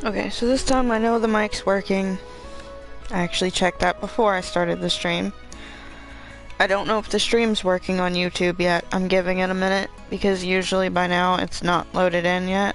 Okay, so this time I know the mic's working. I actually checked that before I started the stream. I don't know if the stream's working on YouTube yet. I'm giving it a minute because usually by now it's not loaded in yet.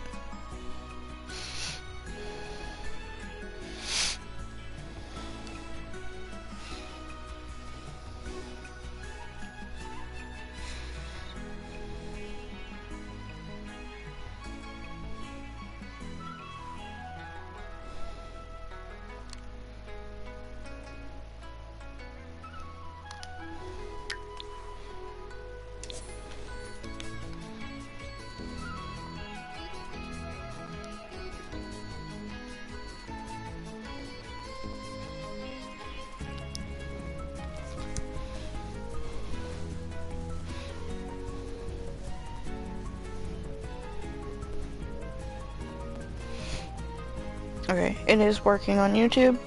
Okay, it is working on YouTube.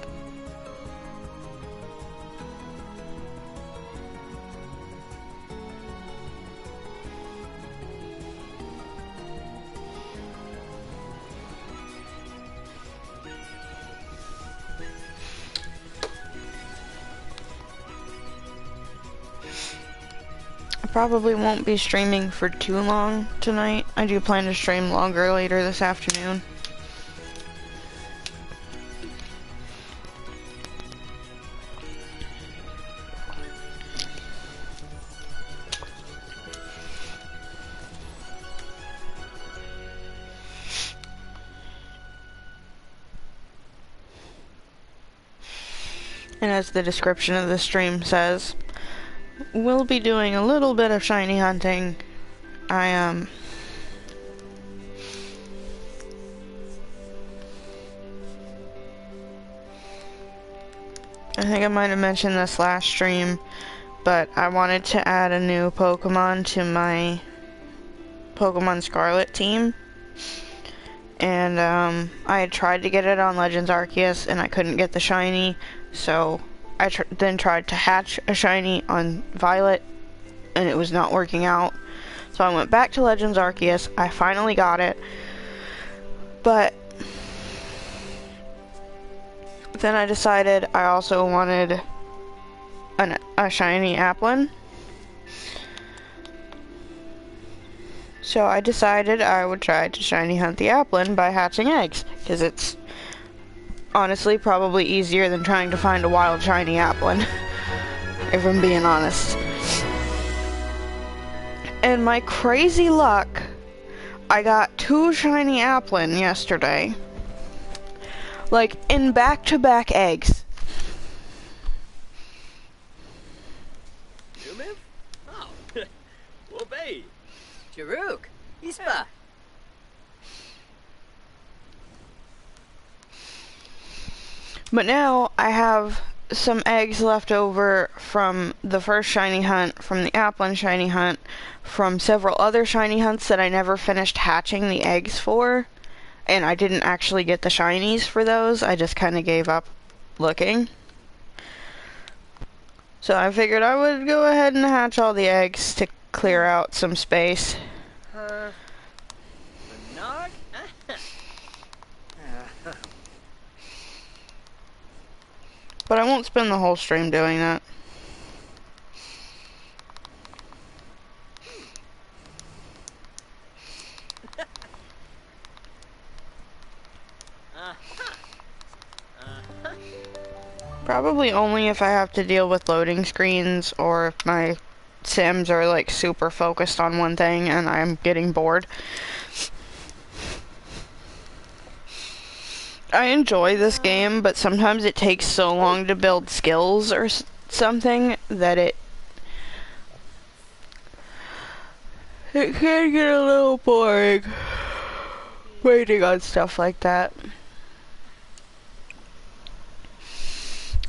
I probably won't be streaming for too long tonight. I do plan to stream longer later this afternoon. And as the description of the stream says, we'll be doing a little bit of shiny hunting. I think I might have mentioned this last stream, but I wanted to add a new Pokemon to my Pokemon Scarlet team. And I had tried to get it on Legends Arceus and I couldn't get the shiny, so I then tried to hatch a shiny on Violet and it was not working out. So I went back to Legends Arceus. I finally got it, but then I decided I also wanted a shiny Applin. So I decided I would try to shiny hunt the Applin by hatching eggs, because it's honestly probably easier than trying to find a wild shiny Applin, if I'm being honest. And my crazy luck, I got 2 shiny Applin yesterday. Like, in back-to-back eggs. Yumiv? Oh, Wobei. Jaruk, Ispa. But now I have some eggs left over from the first shiny hunt, from the Applin shiny hunt, from several other shiny hunts that I never finished hatching the eggs for. And I didn't actually get the shinies for those. I just kind of gave up looking. So I figured I would go ahead and hatch all the eggs to clear out some space. Bernard? But I won't spend the whole stream doing that. Probably only if I have to deal with loading screens or if my Sims are like super focused on one thing and I'm getting bored. I enjoy this game, but sometimes it takes so long to build skills or something that it can get a little boring waiting on stuff like that.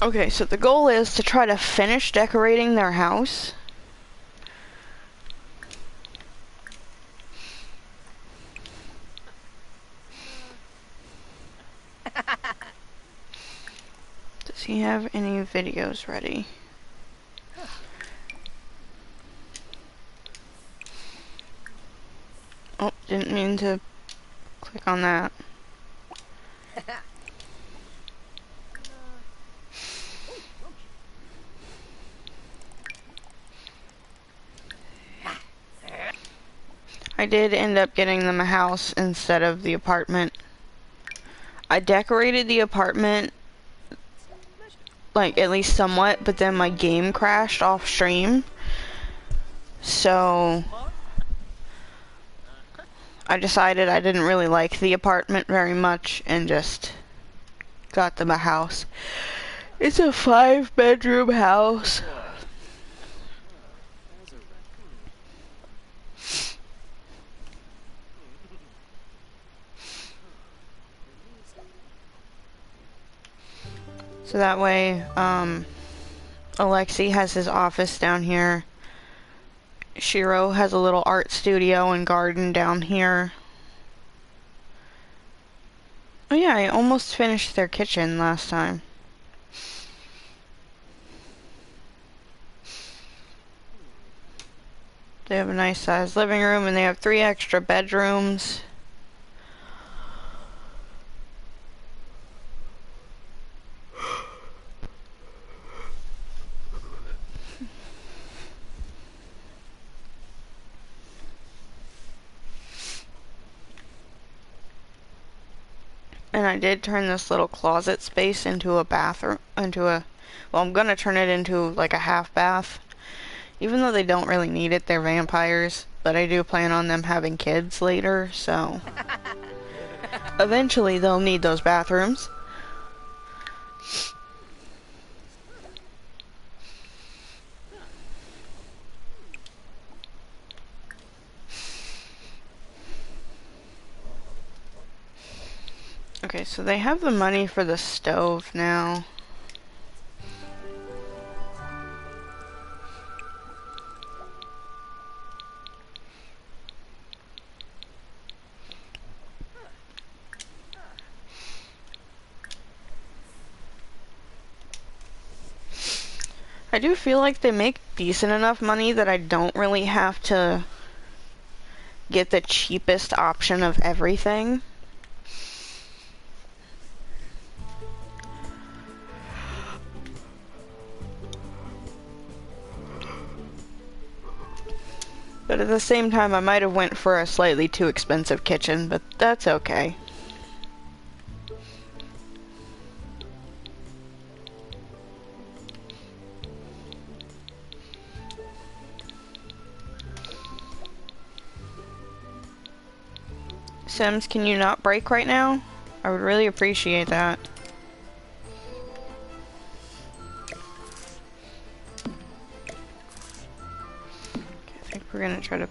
Okay, so the goal is to try to finish decorating their house. Does he have any videos ready? Oh, didn't mean to click on that. I did end up getting them a house instead of the apartment. I decorated the apartment, like, at least somewhat, but then my game crashed off stream. So I decided I didn't really like the apartment very much and just got them a house. It's a 5-bedroom house. So that way, Alexi has his office down here. Shiro has a little art studio and garden down here. Oh yeah, I almost finished their kitchen last time. They have a nice sized living room and they have 3 extra bedrooms. And I did turn this little closet space into a bathroom, well, I'm gonna turn it into like a half bath. Even though they don't really need it, they're vampires, but I do plan on them having kids later, so eventually they'll need those bathrooms. Okay, so they have the money for the stove now. I do feel like they make decent enough money that I don't really have to get the cheapest option of everything. But at the same time, I might have went for a slightly too expensive kitchen, but that's okay. Sims, can you not break right now? I would really appreciate that. I think we're gonna try to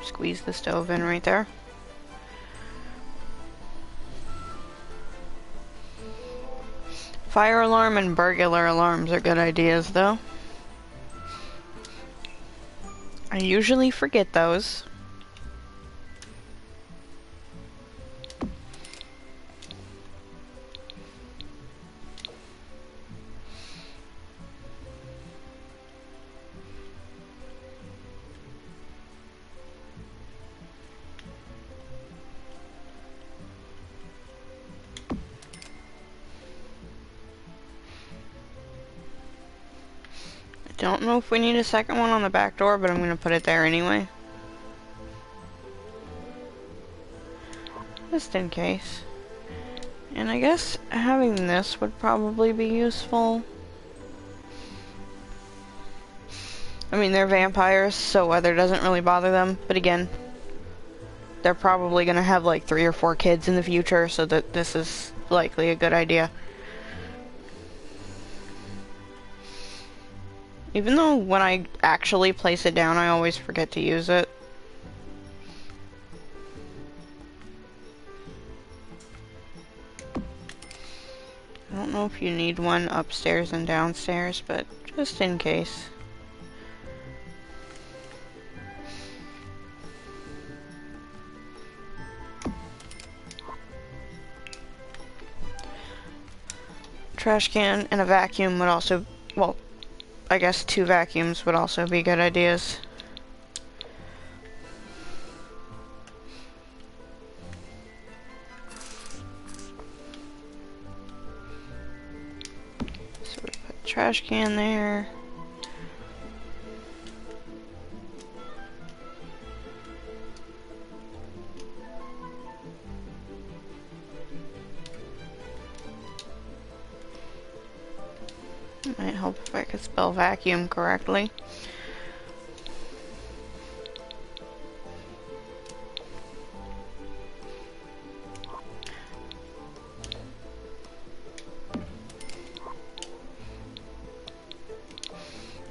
squeeze the stove in right there. Fire alarm and burglar alarms are good ideas though. I usually forget those. Don't know if we need a second one on the back door, but I'm gonna put it there anyway. Just in case. And I guess having this would probably be useful. I mean, they're vampires, so weather doesn't really bother them, but again, they're probably gonna have like 3 or 4 kids in the future, so that this is likely a good idea. Even though when I actually place it down, I always forget to use it. I don't know if you need one upstairs and downstairs, but just in case. Trash can and a vacuum would also, well, I guess 2 vacuums would also be good ideas. So we put trash can there. help if I could spell vacuum correctly.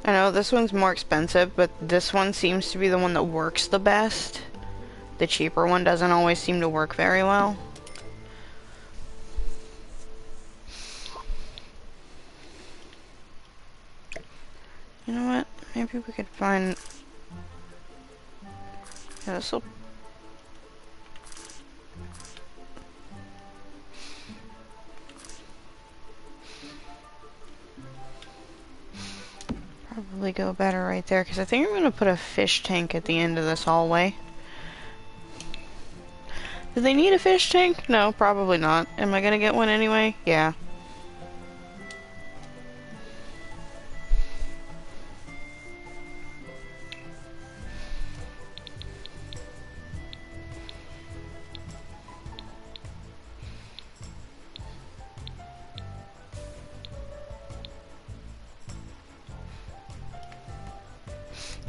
I know this one's more expensive, but this one seems to be the one that works the best. The cheaper one doesn't always seem to work very well. You know what? Maybe we could find... Yeah, this'll... probably go better right there, because I think I'm going to put a fish tank at the end of this hallway. Do they need a fish tank? No, probably not. Am I going to get one anyway? Yeah.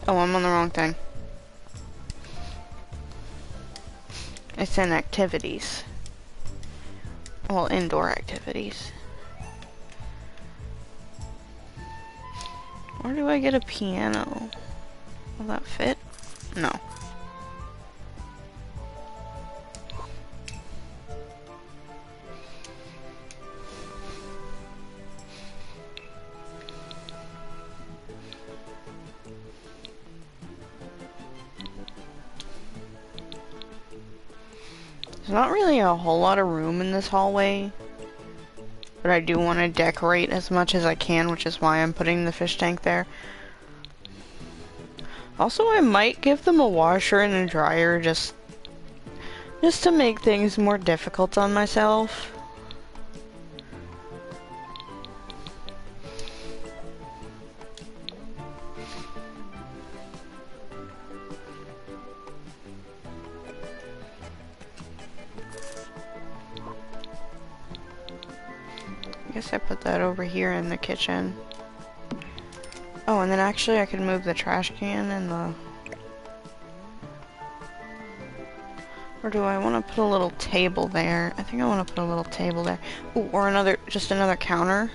Oh, I'm on the wrong thing. It's in activities. Well, indoor activities. Where do I get a piano? Will that fit? No. There's not really a whole lot of room in this hallway, but I do want to decorate as much as I can, which is why I'm putting the fish tank there. Also, I might give them a washer and a dryer just to make things more difficult on myself. I guess I put that over here in the kitchen. Oh, and then actually I could move the trash can and the... Or do I want to put a little table there? I think I want to put a little table there. Ooh, or another, just another counter.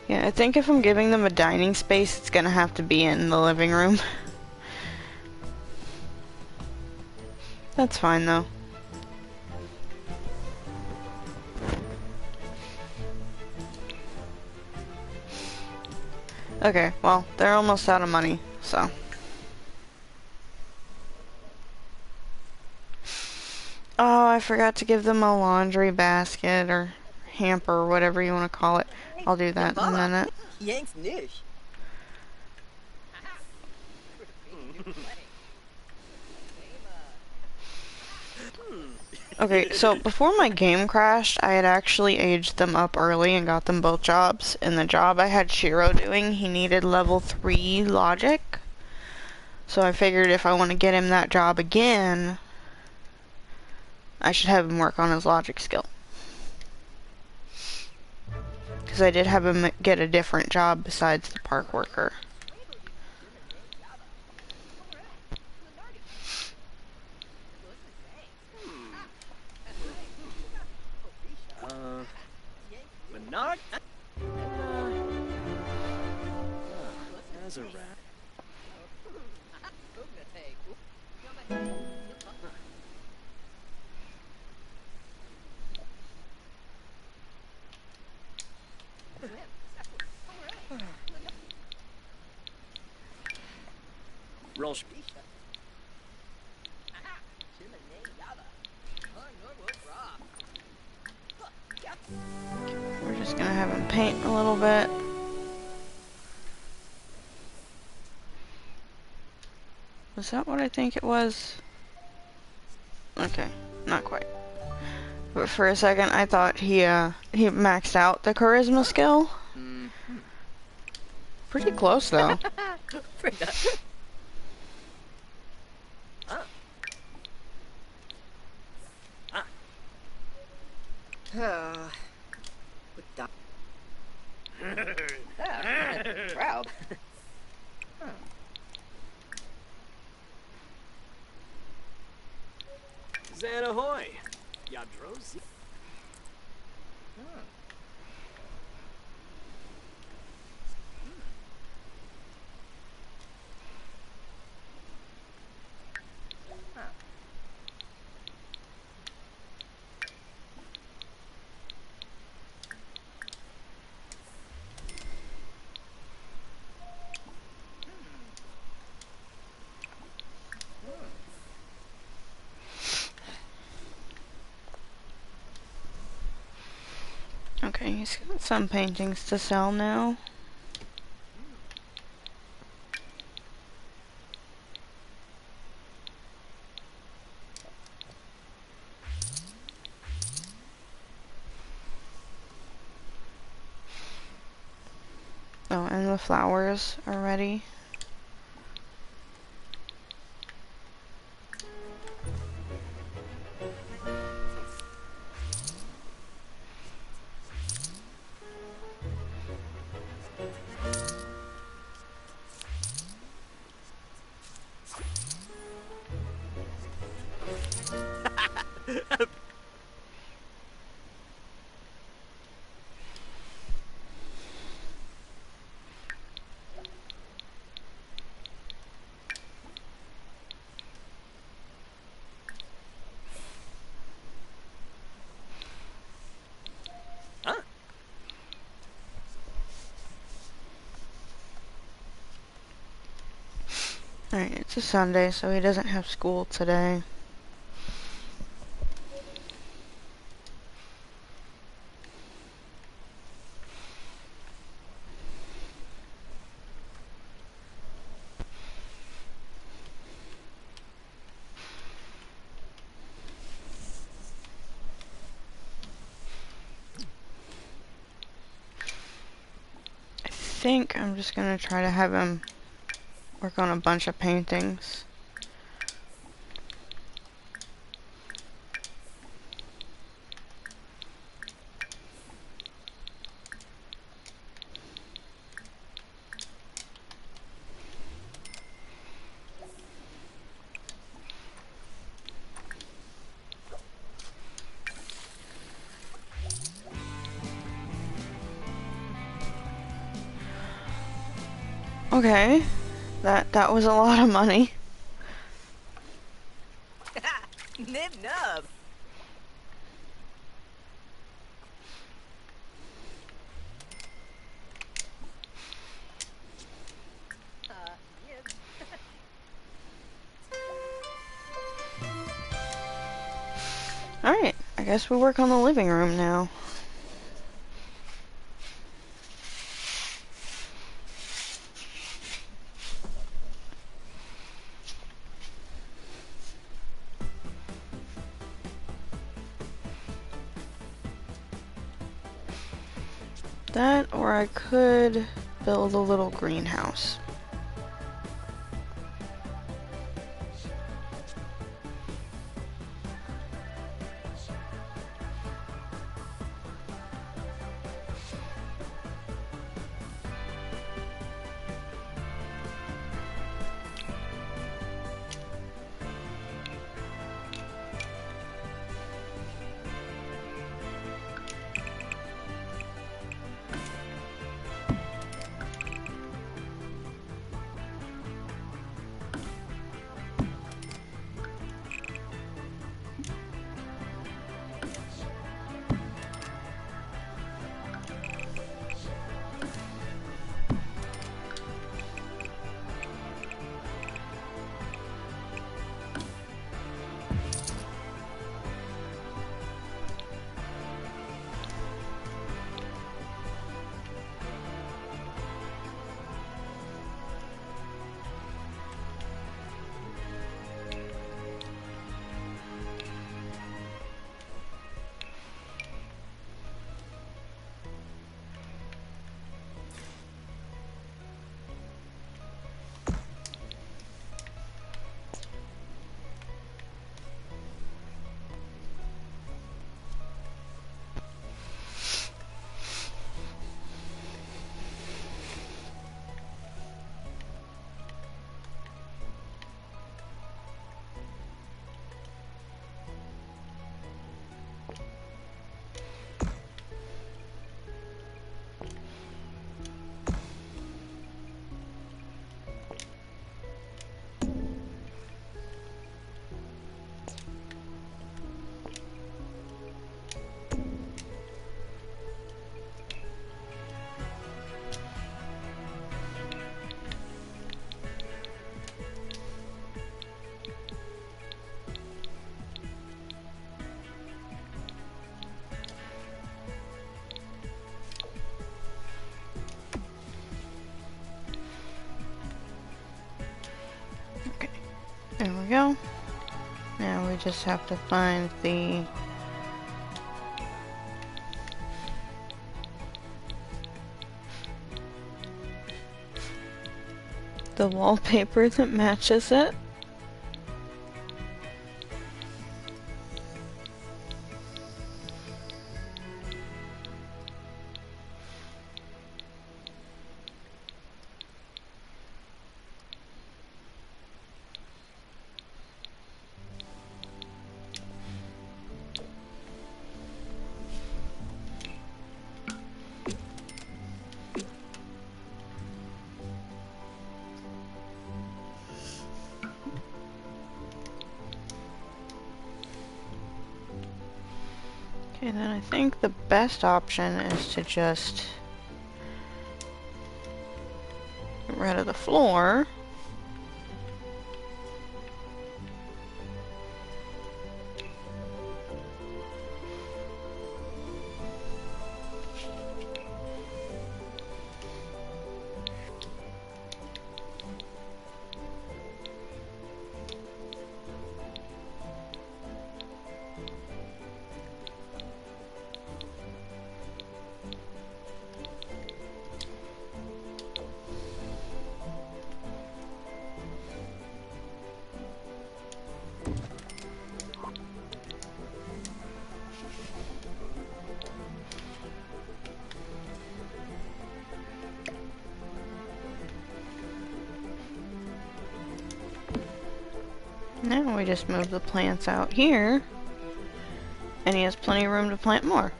Yeah, I think if I'm giving them a dining space, it's gonna have to be in the living room. That's fine though. Okay, well, they're almost out of money, so. Oh, I forgot to give them a laundry basket or hamper or whatever you want to call it. I'll do that in a minute. Yanks niche. Okay, so before my game crashed, I had actually aged them up early and got them both jobs. And the job I had Shiro doing, he needed level 3 logic. So I figured if I want to get him that job again, I should have him work on his logic skill. Because I did have him get a different job besides the park worker. Menard? As a rat. Roll. We're just gonna have him paint a little bit. Is that what I think it was? Okay, not quite. But for a second, I thought he maxed out the charisma skill. Pretty close, though. Frida. Proud. Zan ahoy! Yadrozi. Okay, he's got some paintings to sell now. Oh, and the flowers are ready. Alright, it's a Sunday, so he doesn't have school today. I think I'm just gonna try to have him work on a bunch of paintings. Okay, that was a lot of money. Nib nub. Alright, I guess we work on the living room now. That, or I could build a little greenhouse. There we go. Now we just have to find the wallpaper that matches it. Okay, then I think the best option is to just get rid of the floor. Now we just move the plants out here, and he has plenty of room to plant more.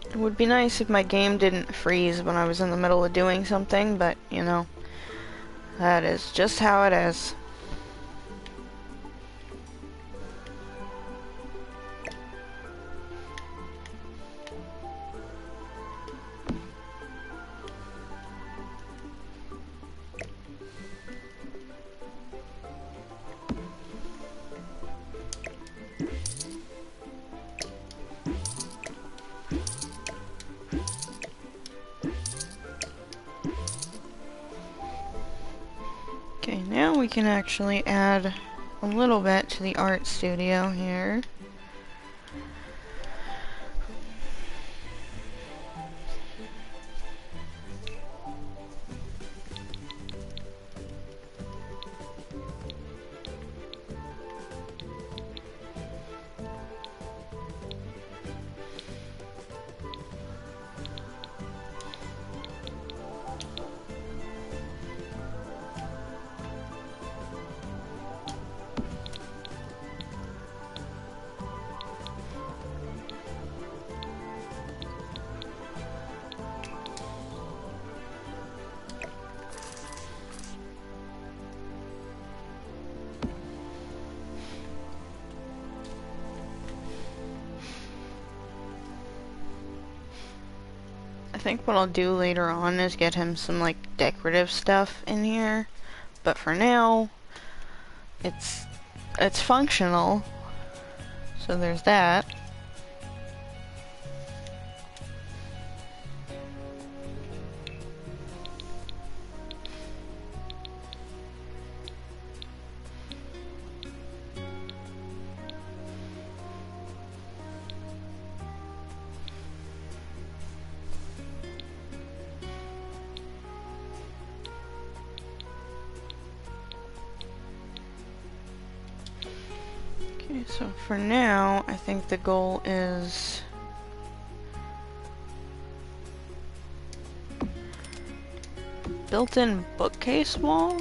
It would be nice if my game didn't freeze when I was in the middle of doing something, but, you know, that is just how it is. Okay, now we can actually add a little bit to the art studio here. I think what I'll do later on is get him some like decorative stuff in here, but for now it's functional, so there's that. Okay, so for now, I think the goal is built-in bookcase wall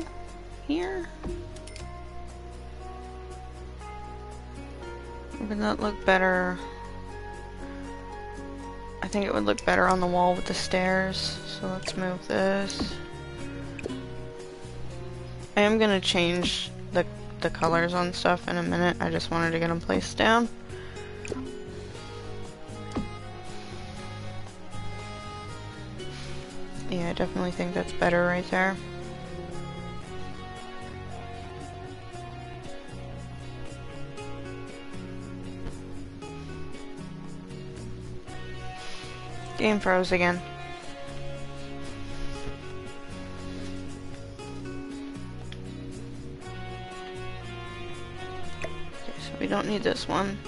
here. Would that look better? I think it would look better on the wall with the stairs, so let's move this. I am gonna change the colors on stuff in a minute. I just wanted to get them placed down. Yeah, I definitely think that's better right there. Game froze again. Okay, so we don't need this one.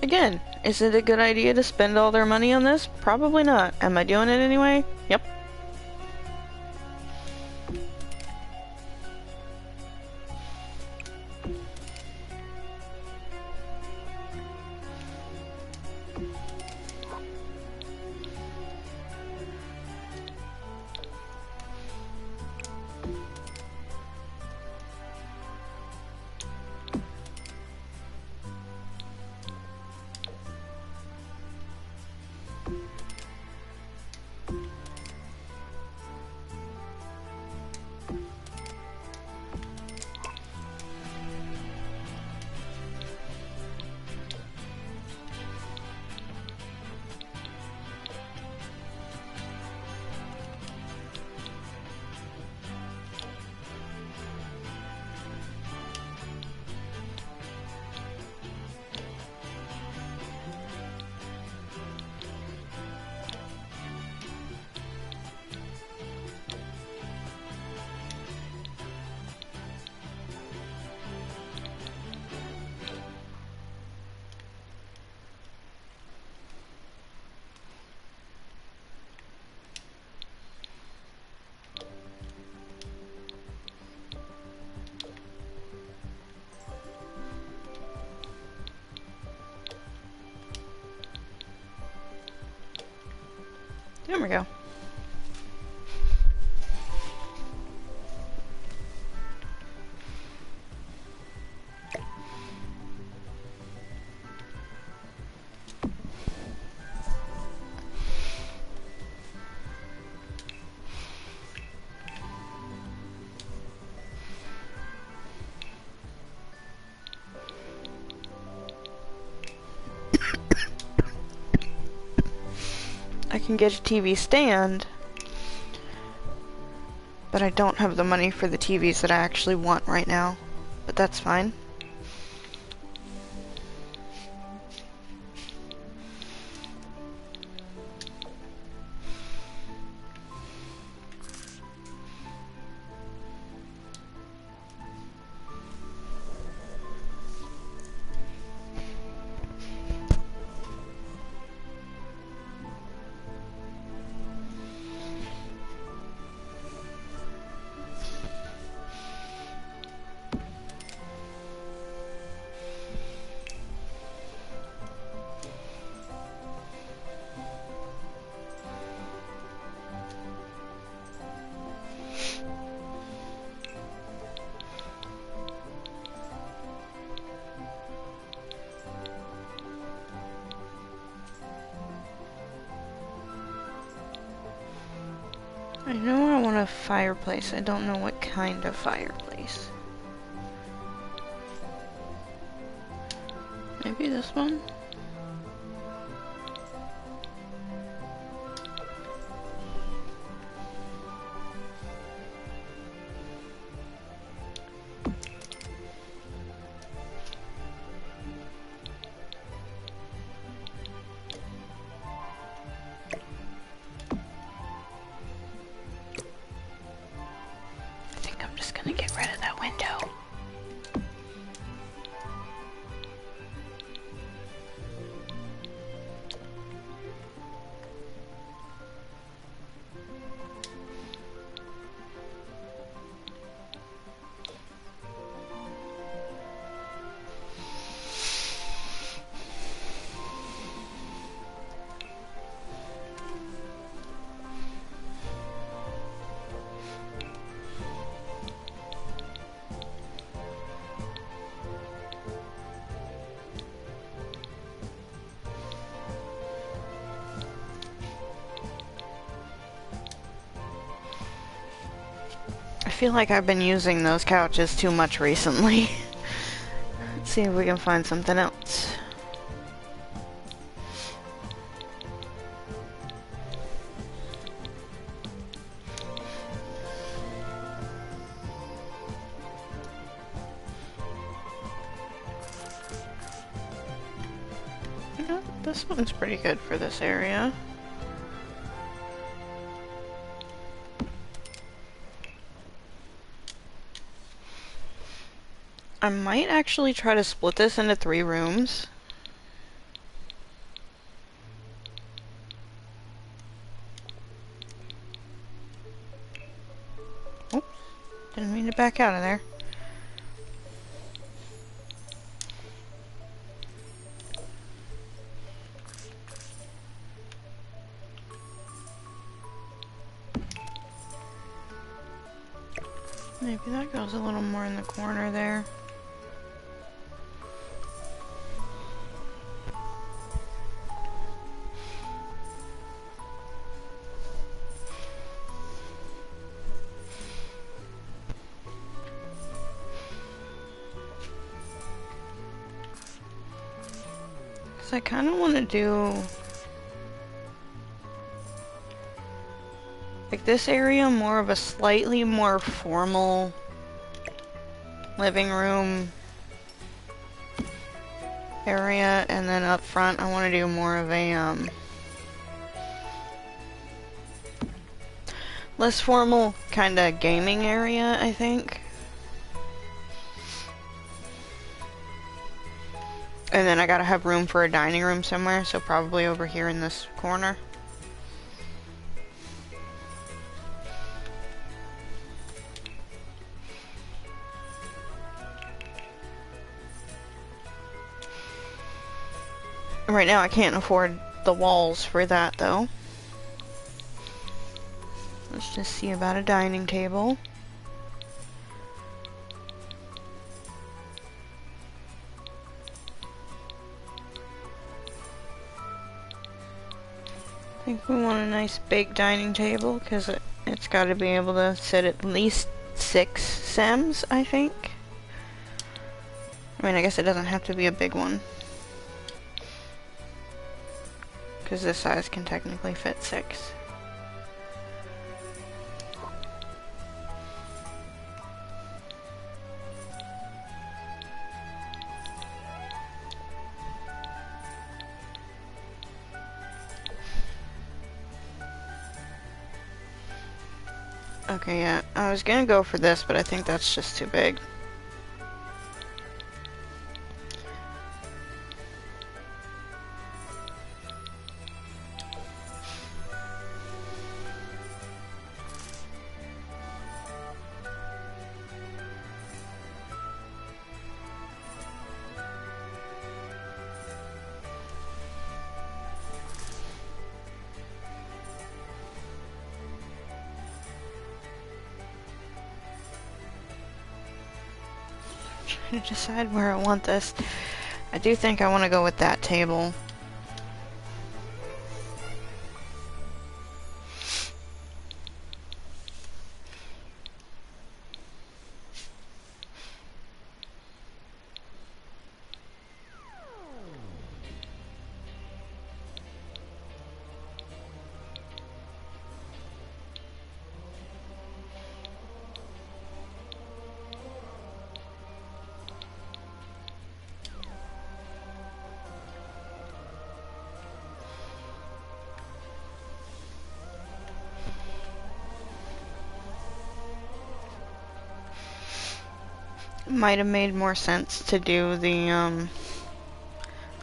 Again, is it a good idea to spend all their money on this? Probably not. Am I doing it anyway? Yep. There we go. I can get a TV stand, but I don't have the money for the TVs that I actually want right now, but that's fine. I know I want a fireplace. I don't know what kind of fireplace. Maybe this one? Get rid of that window. I feel like I've been using those couches too much recently. see if we can find something else. Yeah, this one's pretty good for this area. I might actually try to split this into 3 rooms. Oops, didn't mean to back out of there. Maybe that goes a little more in the corner there. So I kind of want to do like this area more of a slightly more formal living room area, and then up front I want to do more of a less formal kind of gaming area, I think. And then I gotta have room for a dining room somewhere, so probably over here in this corner. Right now I can't afford the walls for that though. Let's just see about a dining table. I think we want a nice big dining table because it's got to be able to sit at least 6 sems, I think. I mean, I guess it doesn't have to be a big one, because this size can technically fit 6. Okay, yeah, I was gonna go for this, but I think that's just too big. To decide where I want this. I do think I want to go with that table. Might have made more sense to do the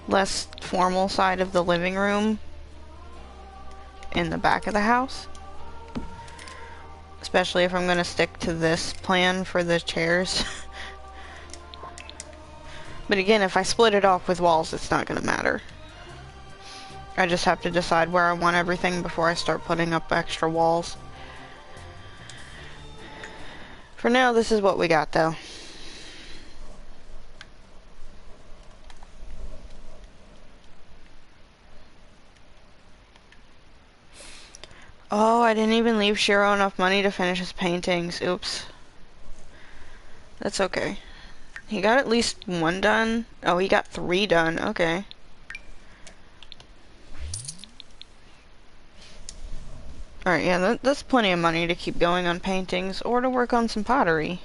less formal side of the living room in the back of the house, especially if I'm going to stick to this plan for the chairs. But again, if I split it off with walls, it's not going to matter. I just have to decide where I want everything before I start putting up extra walls. For now, this is what we got though. Oh, I didn't even leave Shiro enough money to finish his paintings. Oops. That's okay. He got at least one done. Oh, he got 3 done. Okay. Alright, yeah, that's plenty of money to keep going on paintings or to work on some pottery.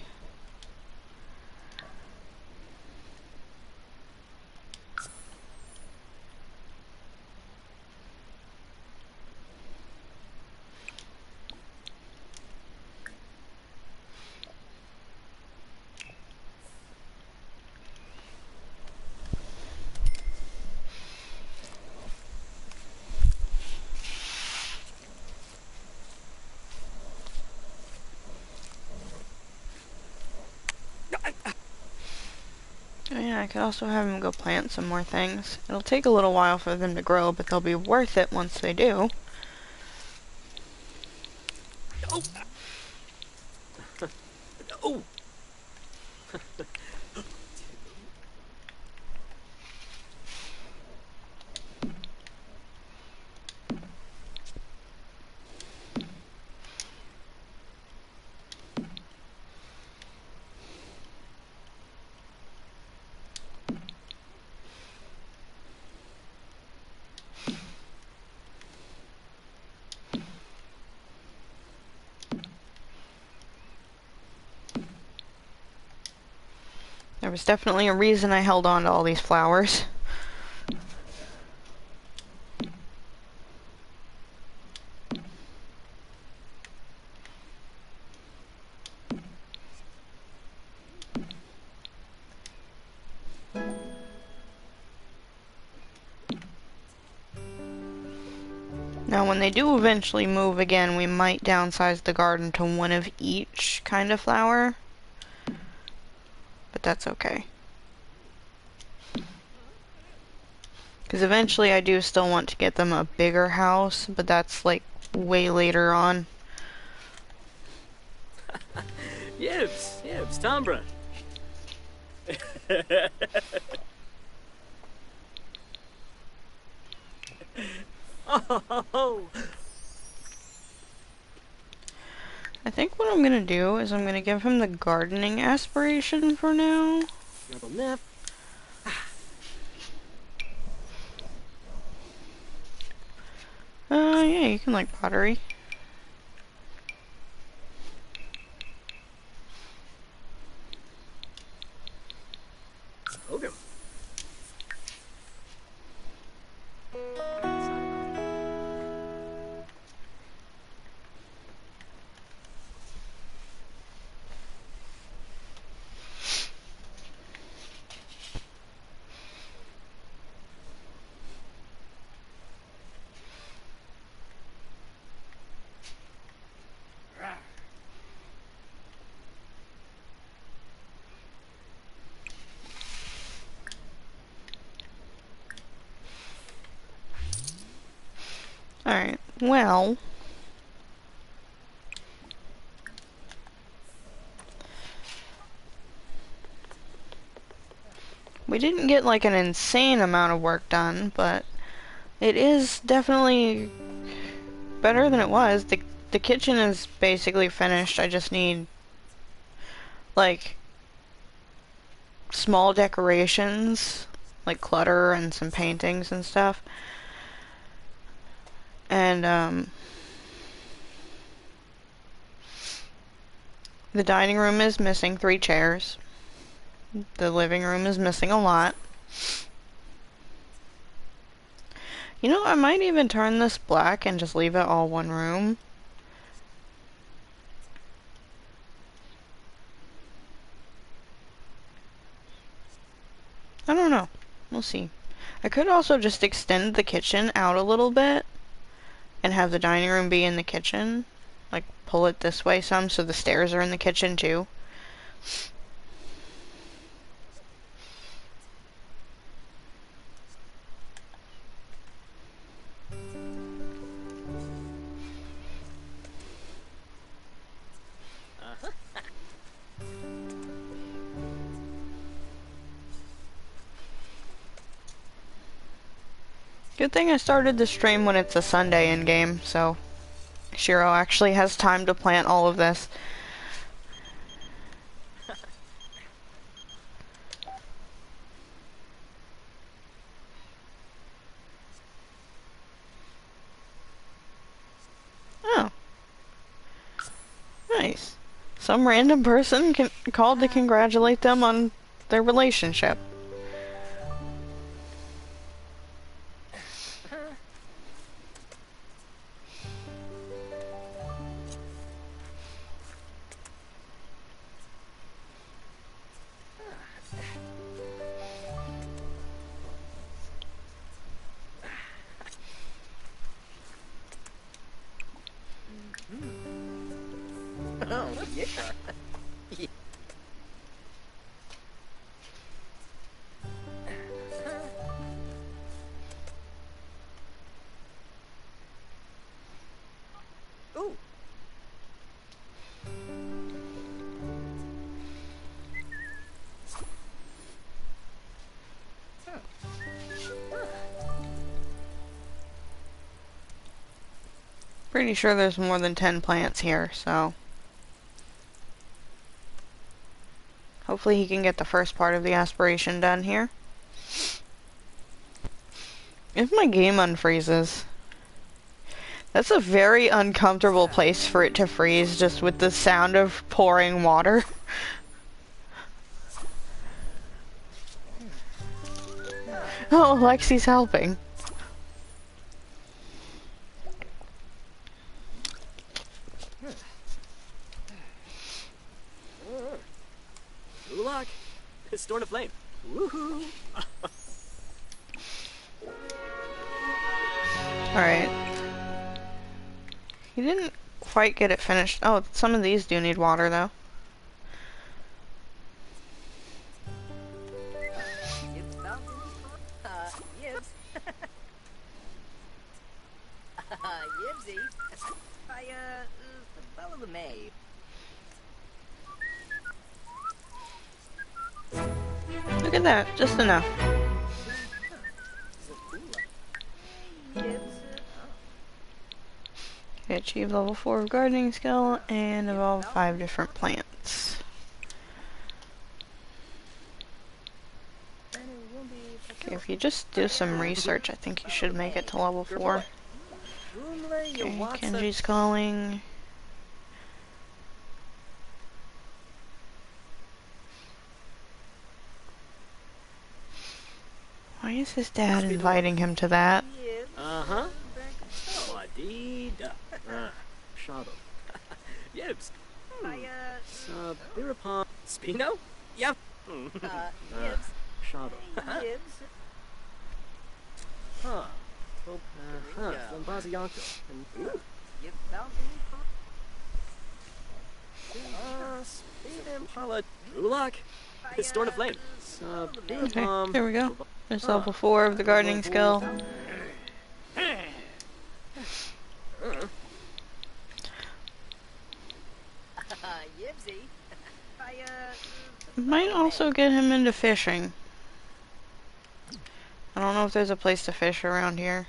Oh yeah, I could also have him go plant some more things. It'll take a little while for them to grow, but they'll be worth it once they do. Oh. Oh. There was definitely a reason I held on to all these flowers. Now, when they do eventually move again, we might downsize the garden to one of each kind of flower. But that's okay. Because eventually I do still want to get them a bigger house, but that's like way later on. Yibs, Tombra. Oh. I think what I'm gonna do is I'm gonna give him the gardening aspiration for now. Rebel Nef. Yeah, you can like pottery. Okay. Alright, well... we didn't get like an insane amount of work done, but it is definitely better than it was. The kitchen is basically finished. I just need like small decorations, like clutter and some paintings and stuff. And the dining room is missing 3 chairs. The living room is missing a lot. You know, I might even turn this black and just leave it all one room. I don't know. We'll see. I could also just extend the kitchen out a little bit and have the dining room be in the kitchen. Like, pull it this way some so the stairs are in the kitchen too. Good thing I started the stream when it's a Sunday in-game, so Shiro actually has time to plant all of this. some random person called to congratulate them on their relationship. Oh, yeah. Ooh. Pretty sure there's more than 10 plants here, so hopefully he can get the first part of the aspiration done here. If my game unfreezes, that's a very uncomfortable place for it to freeze, just with the sound of pouring water. Oh, Lexi's helping. Ulak. Storm to flame. Woohoo! Alright. He didn't quite get it finished. Oh, some of these do need water, though. Yibs found Yibs. Yibsy. I, the Bella LeMay. Look at that, just enough. Yibs. Okay, achieve level 4 of gardening skill and evolve 5 different plants. Okay, if you just do some research, I think you should make it to level 4. Okay, Kenji's calling. Why is his dad inviting him to that? Uh-huh. Wadida. Shadow. Yibs. Sabirapon. Spino? Yep. Yibs. Shadow. Yibs. Huh. Lambazianko. Yib found Speed Impala. Ulak. Storm to flame. Okay, there we go. There's level 4 of the gardening skill. Yibsy. Might also get him into fishing. I don't know if there's a place to fish around here.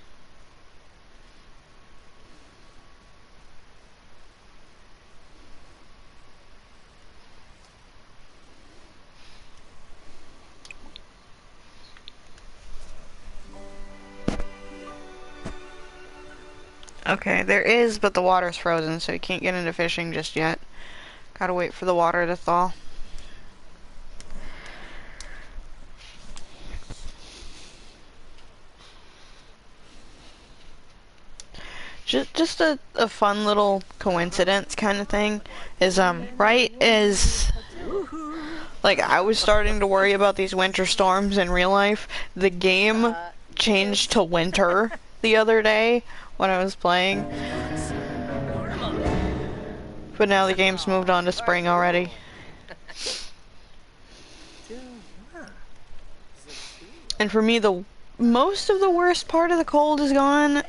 Okay, there is, but the water's frozen, so you can't get into fishing just yet. Gotta wait for the water to thaw. Just a fun little coincidence kind of thing is, right as, like, I was starting to worry about these winter storms in real life, the game changed to winter the other day when I was playing. But now the game's moved on to spring already. And for me, most of the worst part of the cold is gone.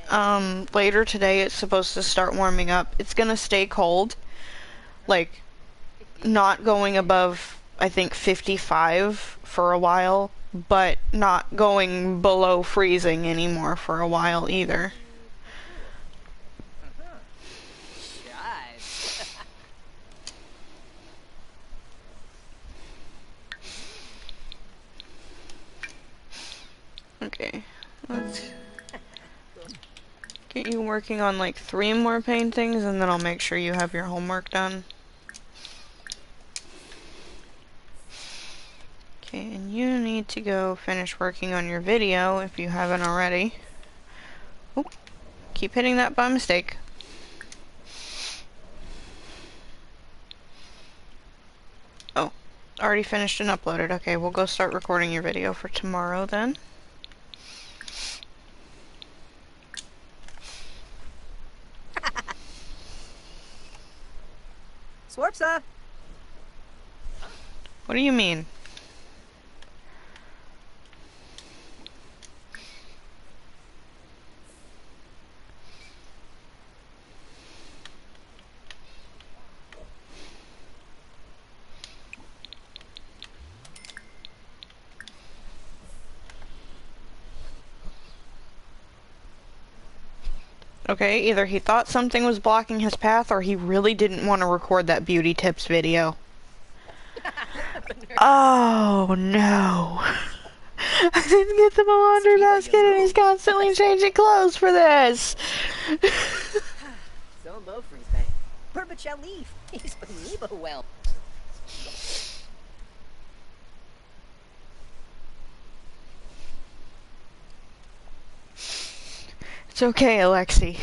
Later today it's supposed to start warming up. It's gonna stay cold. Like, not going above, I think, 55 for a while, but not going below freezing anymore for a while either. Okay, let's get you working on like 3 more paintings, and then I'll make sure you have your homework done. to go finish working on your video if you haven't already. Oop, keep hitting that by mistake. Oh, already finished and uploaded. Okay, we'll go start recording your video for tomorrow then. Swarpsa! What do you mean? Okay, either he thought something was blocking his path or he really didn't want to record that beauty tips video. Oh no. I didn't get them a laundry basket and he's constantly changing clothes for this. So low freeze bang. Perpetual leaf. He's Benibo well. It's okay, Alexi.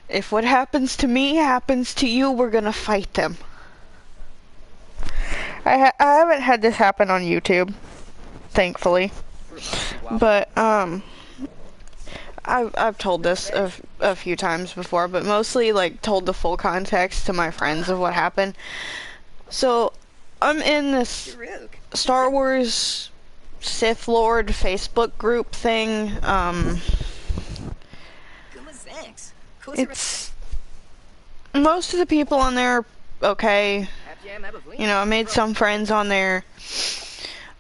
If what happens to me happens to you, we're gonna fight them. I haven't had this happen on YouTube, thankfully. But, I've told this a few times before, but mostly, like, told the full context to my friends of what happened. So, I'm in this Star Wars Sith Lord Facebook group thing, it's... Most of the people on there are okay. You know, I made some friends on there.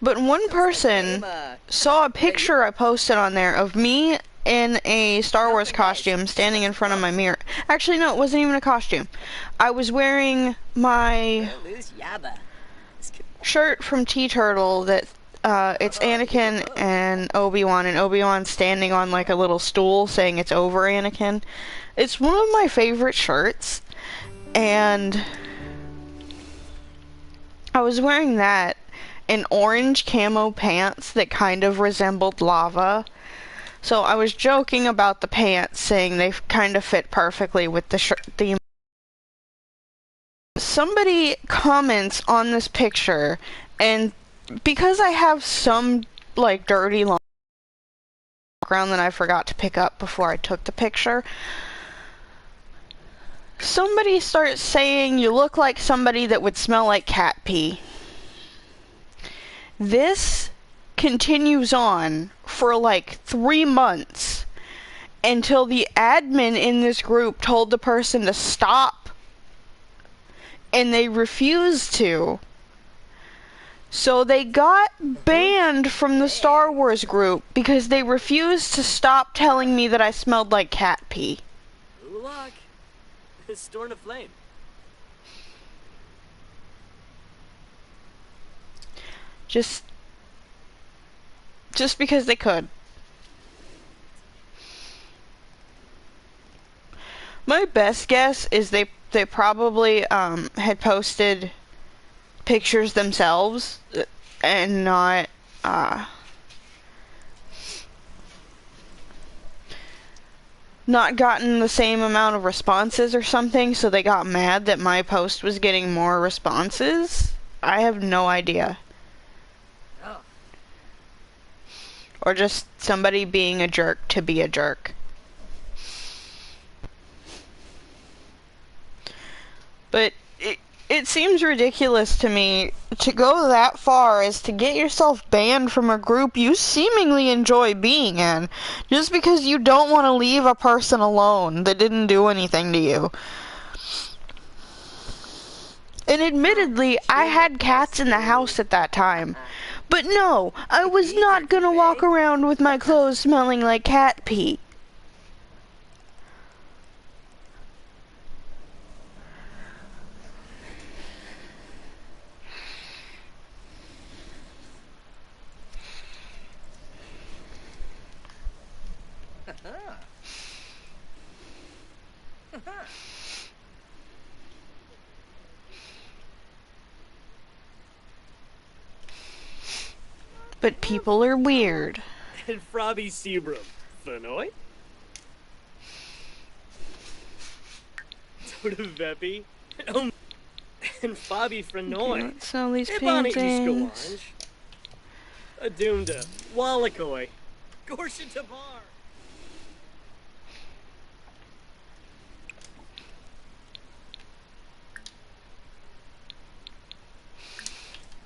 But one person saw a picture I posted on there of me in a Star Wars costume standing in front of my mirror. Actually, no, it wasn't even a costume. I was wearing my shirt from T-Turtle that it's Anakin and Obi-Wan standing on like a little stool saying it's over Anakin. It's one of my favorite shirts, and I was wearing that in orange camo pants that kind of resembled lava. So I was joking about the pants, saying they kind of fit perfectly with the shirt theme. Somebody comments on this picture, and because I have some like dirty background that I forgot to pick up before I took the picture, somebody starts saying you look like somebody that would smell like cat pee. This continues on for like 3 months until the admin in this group told the person to stop, and they refused to. So they got banned from the Star Wars group because they refused to stop telling me that I smelled like cat pee. Ulak. Storm of Flame. Just because they could. My best guess is they probably had posted pictures themselves and not gotten the same amount of responses or something, so they got mad that my post was getting more responses. I have no idea. Oh. Or just somebody being a jerk to be a jerk. But it seems ridiculous to me to go that far as to get yourself banned from a group you seemingly enjoy being in, just because you don't want to leave a person alone that didn't do anything to you. And admittedly, I had cats in the house at that time. But no, I was not gonna walk around with my clothes smelling like cat pee. But people are weird. And Frobby Seabroom. Fenoy? Toda Veppy. And Fabi Frenoy. Let's sell these Ebony paintings. Iskowange. Adumda. Wallakoi. Gorsha Tabar.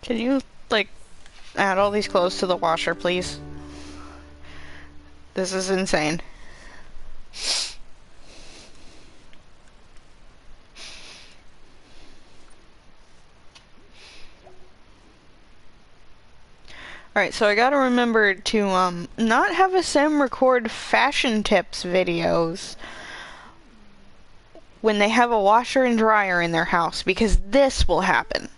Can you, like, add all these clothes to the washer, please? This is insane. Alright, so I gotta remember to, not have a sim record fashion tips videos when they have a washer and dryer in their house, because this will happen.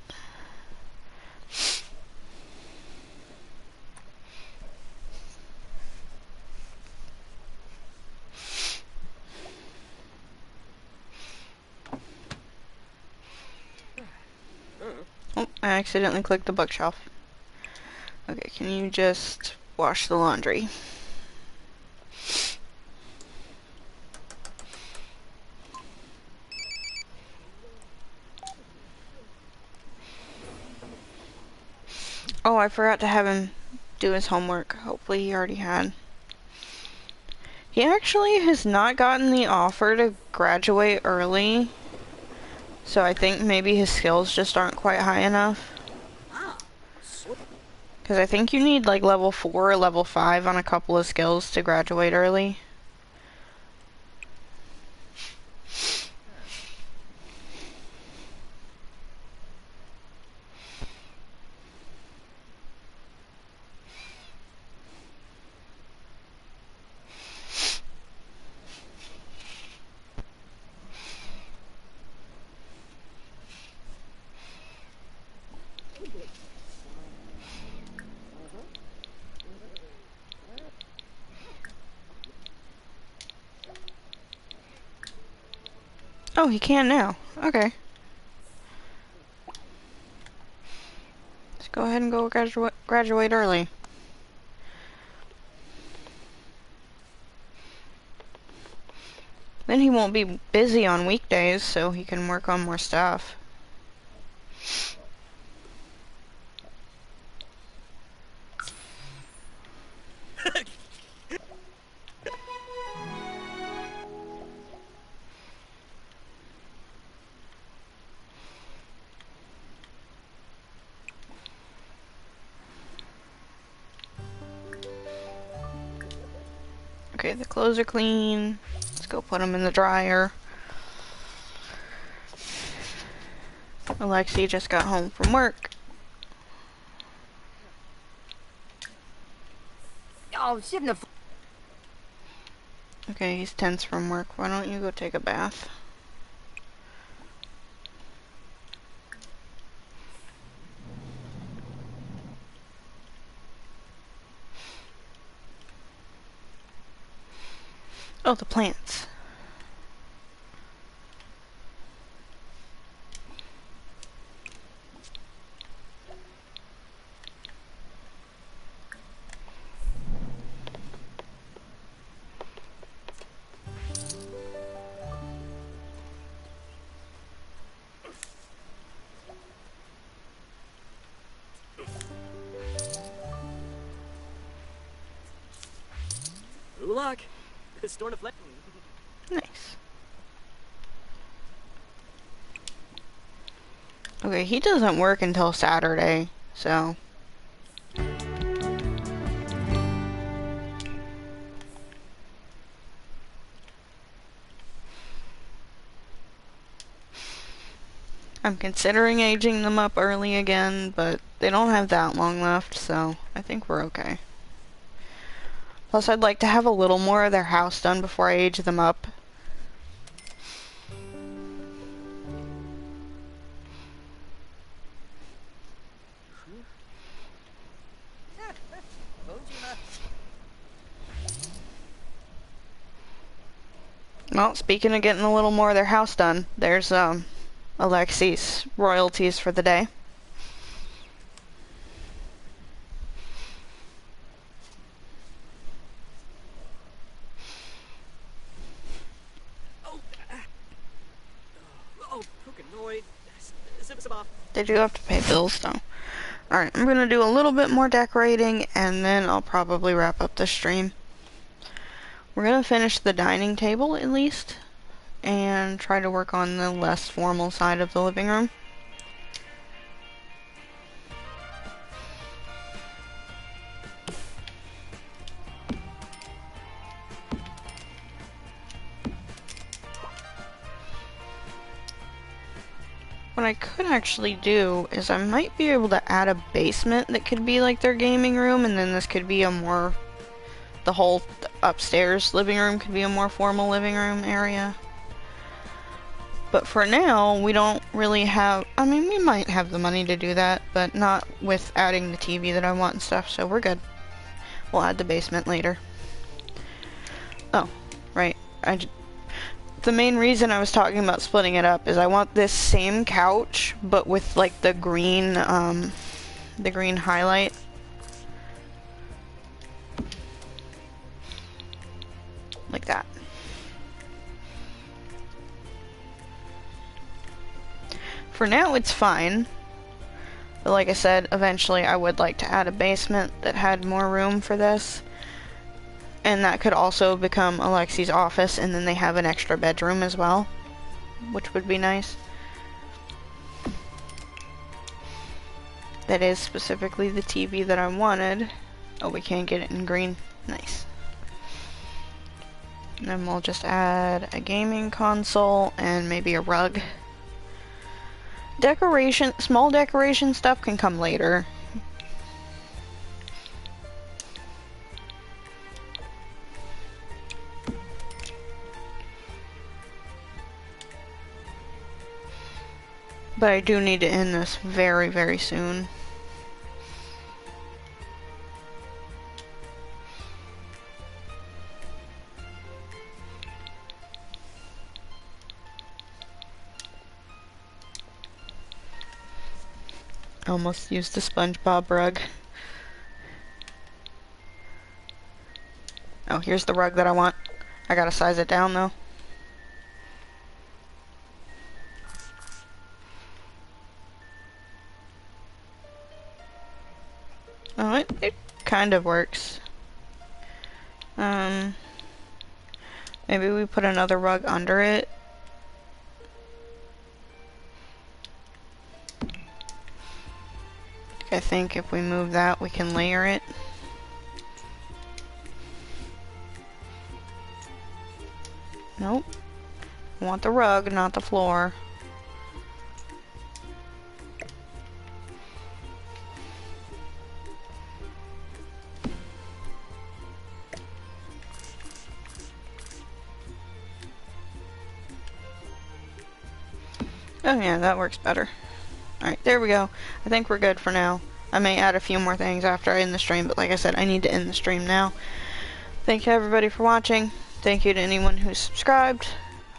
Oh, I accidentally clicked the bookshelf. Okay, can you just wash the laundry? Oh, I forgot to have him do his homework. Hopefully he already had. He actually has not gotten the offer to graduate early, so I think maybe his skills just aren't quite high enough. Because I think you need like level 4 or level 5 on a couple of skills to graduate early. Oh, he can now. Okay. Let's go ahead and go graduate early. Then he won't be busy on weekdays, so he can work on more stuff. Okay, the clothes are clean. Let's go put them in the dryer. Alexi just got home from work. Oh, shouldn't have. Okay, he's tense from work. Why don't you go take a bath? Oh, the plants. Ulak. Storm of Flame. Nice. Okay, he doesn't work until Saturday, so... I'm considering aging them up early again, but they don't have that long left, so I think we're okay. Plus, I'd like to have a little more of their house done before I age them up. Well, speaking of getting a little more of their house done, there's, Alexi's royalties for the day. Flanoid. Zip-zip-off. They do have to pay bills, though. Alright, I'm gonna do a little bit more decorating, and then I'll probably wrap up the stream. We're gonna finish the dining table, at least, and try to work on the less formal side of the living room. What I could actually do is I might be able to add a basement that could be like their gaming room, and then this could be a more, the whole upstairs living room could be a more formal living room area. But for now, we don't really have, I mean, we might have the money to do that, but not with adding the TV that I want and stuff, so we're good. We'll add the basement later. Oh, right. The main reason I was talking about splitting it up is I want this same couch, but with like the green highlight. Like that. For now it's fine, but like I said, eventually I would like to add a basement that had more room for this. And that could also become Alexi's office, and then they have an extra bedroom as well, which would be nice. That is specifically the TV that I wanted. Oh, we can't get it in green. Nice. And then we'll just add a gaming console and maybe a rug. Decoration, small decoration stuff can come later. But I do need to end this very, very soon. Almost used the SpongeBob rug. Oh, here's the rug that I want. I gotta size it down though. Oh, it kind of works. Maybe we put another rug under it. I think if we move that, we can layer it. Nope. I want the rug, not the floor. Oh yeah, that works better. Alright, there we go. I think we're good for now. I may add a few more things after I end the stream, but like I said, I need to end the stream now. Thank you everybody for watching. Thank you to anyone who's subscribed.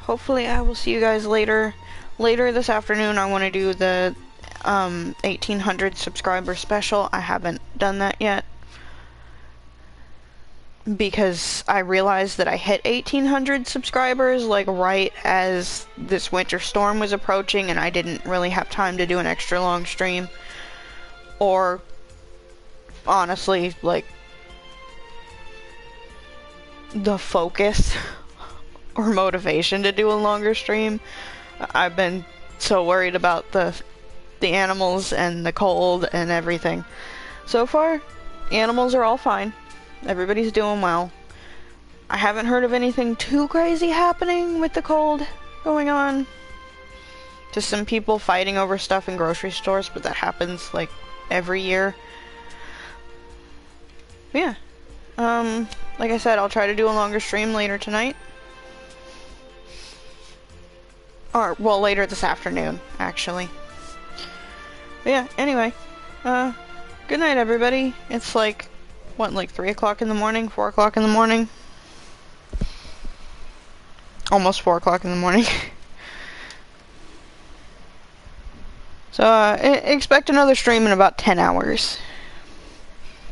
Hopefully I will see you guys later. Later this afternoon I want to do the 1800 subscriber special. I haven't done that yet, because I realized that I hit 1800 subscribers like right as this winter storm was approaching, and I didn't really have time to do an extra long stream, or honestly like the focus or motivation to do a longer stream. I've been so worried about the animals and the cold and everything. So far, animals are all fine. Everybody's doing well. I haven't heard of anything too crazy happening with the cold going on. Just some people fighting over stuff in grocery stores, but that happens like every year. But yeah. Like I said, I'll try to do a longer stream later tonight. Or, well, later this afternoon, actually. But yeah, anyway. Good night, everybody. It's like, what, like 3 o'clock in the morning? 4 o'clock in the morning? Almost 4 o'clock in the morning. So, expect another stream in about 10 hours.